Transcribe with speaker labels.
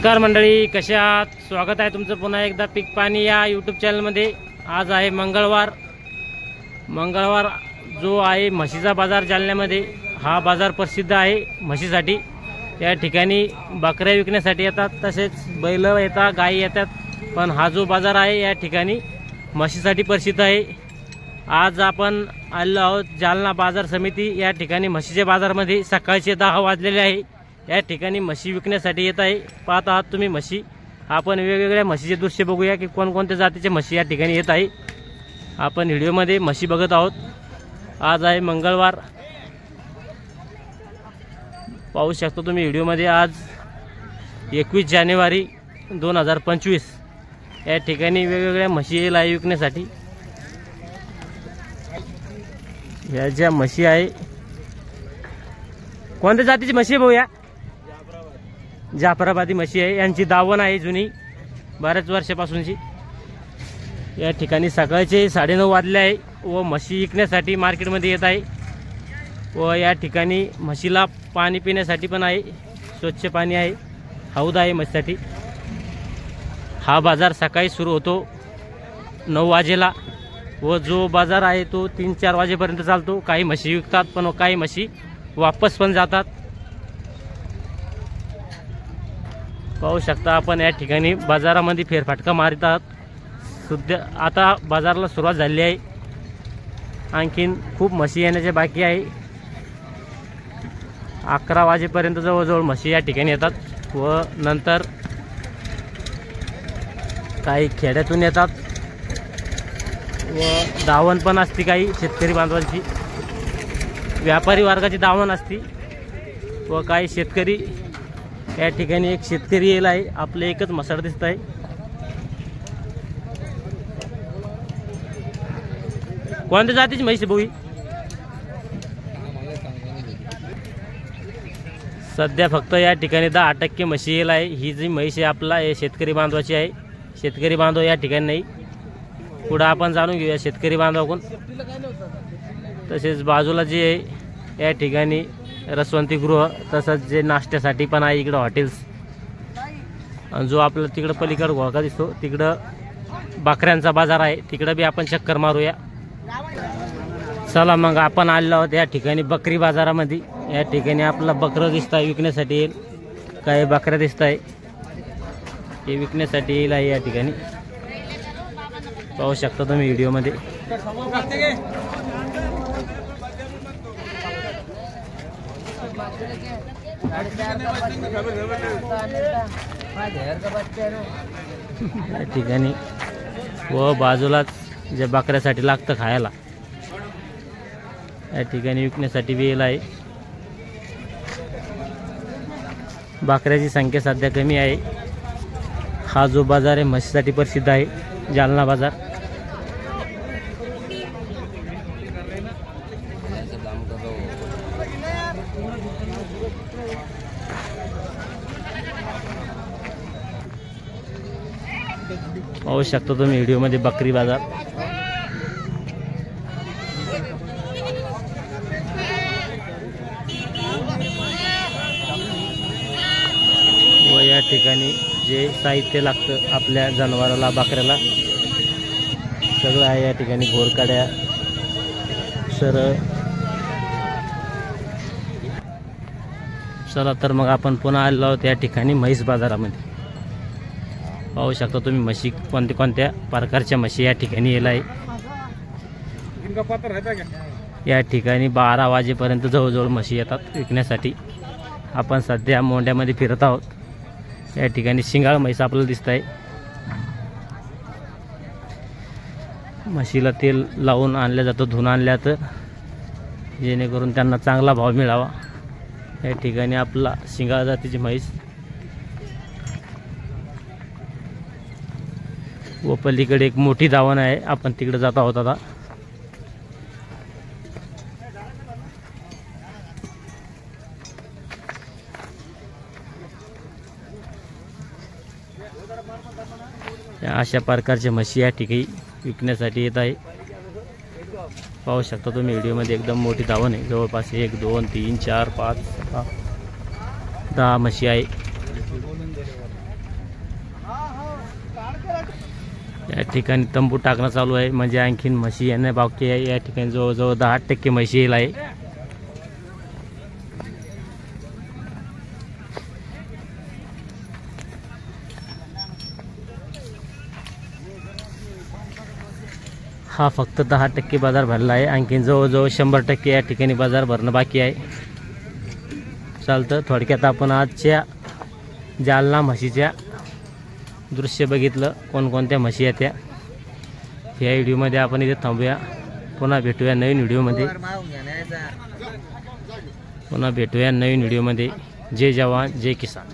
Speaker 1: नमस्कार मंडळी, कशा आहात? स्वागत आहे तुमचं पुन्हा एकदा पीक पाणी या यूट्यूब चॅनलमध्ये। आज आहे मंगळवार जो आहे म्हशीचा बाजार जालन्यामध्ये। हा बाजार प्रसिद्ध आहे म्हशीसाठी। या ठिकाणी बकऱ्या विकण्यासाठी येतात, तसेच बैल येतात, गायी येतात, पण हा जो बाजार आहे या ठिकाणी म्हशीसाठी प्रसिद्ध आहे। आज आपण आलो आहोत जालना बाजार समिती या ठिकाणी म्हशीच्या बाजारामध्ये। सकाळचे 10 वाजलेले आहे। या ठिकाणी म्हशी विकण्यासाठी येत आहे। पाहत आहात तुम्ही म्हशी। आपण वेगवेगळ्या म्हशीचे दृश्य बघूया की कोणकोणत्या जातीचे म्हशी या ठिकाणी येत आहे। आपण व्हिडिओमध्ये म्हशी बघत आहोत। आज आहे मंगळवार, पाहू शकता तुम्ही व्हिडिओमध्ये। आज 21 जानेवारी 2025 या ठिकाणी वेगवेगळ्या म्हशी येईल आहे विकण्यासाठी। या ज्या म्हशी आहे, कोणत्या जातीची म्हशी आहे भाऊ? या जाफराबादी म्हशी आहे। यांची दावण आहे जुनी, बऱ्याच वर्षापासूनची। या ठिकाणी सकाळचे 9:30 वाजले आहे व म्हशी विकण्यासाठी मार्केटमध्ये येत आहे। व या ठिकाणी म्हशीला पाणी पिण्यासाठी पण आहे, स्वच्छ पाणी आहे, हौद आहे म्हशीसाठी। हा बाजार सकाळी सुरू होतो 9 वाजेला व जो बाजार आहे तो 3-4 वाजेपर्यंत चालतो। काही म्हशी विकतात पण काही म्हशी वापस पण जातात। पाहू शकता आपण या ठिकाणी बाजारामध्ये फेरफटका मारत आहात। सध्या आता बाजाराला सुरुवात झाली आहे, आणखीन खूप म्हशी येण्याचे बाकी आहे। 11 वाजेपर्यंत जवळजवळ म्हशी या ठिकाणी येतात व नंतर काही खेड्यातून येतात व दावण पण असते, काही शेतकरी बांधवांची, व्यापारी वर्गाची दावण असते व काही शेतकरी। या ठिकाणी एक शेतकरी येईल आहे, आपले एकच म्हसाड दिसत आहे। कोणत्या जातीची म्हैस भाऊ? सध्या फक्त या ठिकाणी 10% म्हशी येईल आहे। ही जी म्हैस आहे आपला हे शेतकरी बांधवाची आहे। शेतकरी बांधव या ठिकाणी नाही, पुढे आपण जाणून घेऊया शेतकरी बांधवाकडून। तसेच बाजूला जे आहे या ठिकाणी रसवंती गृह, तसंच जे नाश्त्यासाठी पण आहे इकडं हॉटेल्स। आणि जो आपला तिकडं पलीकडं घोळका दिसतो तिकडं बकऱ्यांचा बाजार आहे, तिकडं बी आपण चक्कर मारूया। चला मग आपण आलो आहोत या ठिकाणी बकरी बाजारामध्ये। या ठिकाणी आपला बकरं दिसत आहे विकण्यासाठी येईल, काही बकऱ्या दिसत आहे हे विकण्यासाठी येईल आहे। या ठिकाणी पाहू शकता तुम्ही व्हिडिओमध्ये। या ठिकाणी व बाजूलाच जे बकऱ्यासाठी लागतं खायला, या ठिकाणी विकण्यासाठी बी येईल आहे। बकऱ्याची संख्या सध्या कमी आहे। हा जो बाजार आहे म्हशीसाठी प्रसिद्ध आहे, जालना बाजार। पाहू शकता तुम्ही व्हिडिओमध्ये बकरी बाजार। व या ठिकाणी जे साहित्य लागतं आपल्या जनावराला, बकऱ्याला, सगळं आहे या ठिकाणी। घोरकाड्या, सरळ। चला तर मग आपण पुन्हा आलो आहोत या ठिकाणी म्हैस बाजारामध्ये। पाहू शकता तुम्ही म्हशी, कोणत्या प्रकारच्या म्हशी या ठिकाणी येईल आहे। या ठिकाणी 12 वाजेपर्यंत जवळजवळ म्हशी येतात विकण्यासाठी। आपण सध्या मोंड्यामध्ये फिरत आहोत। या ठिकाणी शिंगाळ म्हैस आपल्याला दिसत आहे। म्हशीला तेल लावून आणलं जातं, धुवून आणल्या तर, जेणेकरून त्यांना चांगला भाव मिळावा। या ठिकाणी आपला शिंगाळ जातीची म्हैस व पलीकडे एक मोठी दावण आहे, आपण तिकडे जात आहोत आता। अशा प्रकारच्या म्हशी या ठिकाणी विकण्यासाठी येत आहे। पाहू शकता तुम्ही व्हिडिओमध्ये एकदम मोठी दावण आहे। जवळपास 1, 2, 3, 4, 5, 6, 10 म्हशी आहे। या ठिकाणी तंबू टाकणं चालू आहे, म्हणजे आणखीन म्हशी येणं बाकी आहे। या ठिकाणी जवळजवळ 10% म्हशी येईल आहे। हा फक्त 10% बाजार भरला आहे, आणखीन जवळजवळ 100% या ठिकाणी बाजार भरणं बाकी आहे। चालतं, थोडक्यात आपण आजच्या जालना म्हशीच्या दृश्य बघितलं, कोणकोणत्या म्हशी आहेत त्या। या व्हिडिओमध्ये आपण इथे थांबूया, पुन्हा भेटूया नवीन व्हिडिओमध्ये। जय जवान जय किसान।